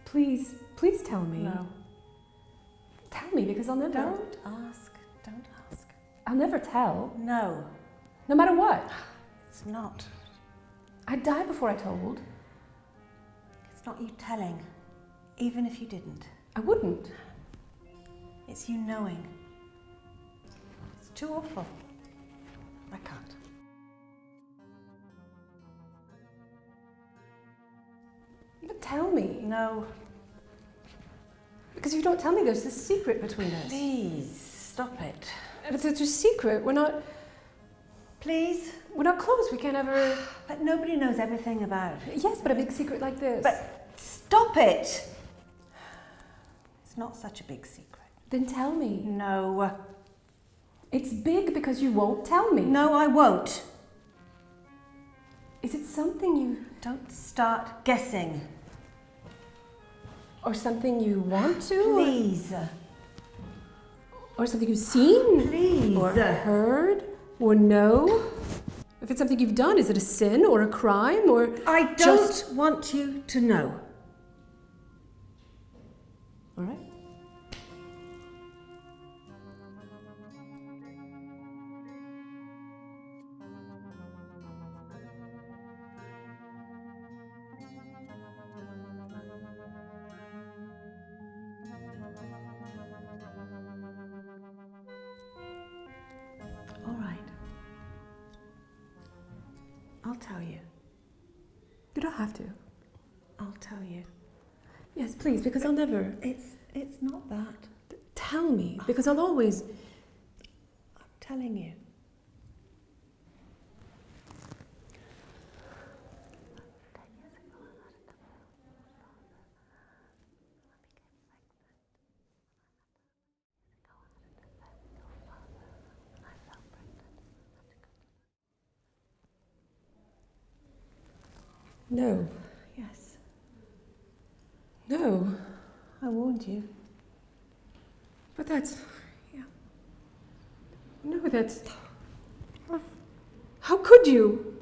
Please tell me. No. Tell me, because I'll never... Don't ask. I'll never tell. No. No matter what. It's not. I'd die before I told. It's not you telling, even if you didn't. I wouldn't. It's you knowing. It's too awful. I can't. But tell me. No. Because if you don't tell me, there's this secret between us. Please, stop it. It's a secret. We're not Please? close. We can't ever... But nobody knows everything about it. Yes, but a big secret like this. But stop it! It's not such a big secret. Then tell me. No. It's big because you won't tell me. No, I won't. Is it something you... Don't start guessing. Or something you want to? Please. Or something you've seen? Please. Or heard? Or know? If it's something you've done, is it a sin or a crime or... I don't want you to know. All right. All right. I'll tell you. You don't have to. I'll tell you. Yes, please, because I'll never... It's not that. Tell me, because I'll always... I'm telling you. No. Yes. No. I warned you. But that's... Yeah. No, that's... How could you?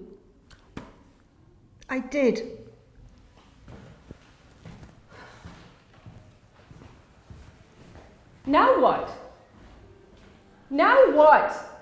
I did. Now what? Now what?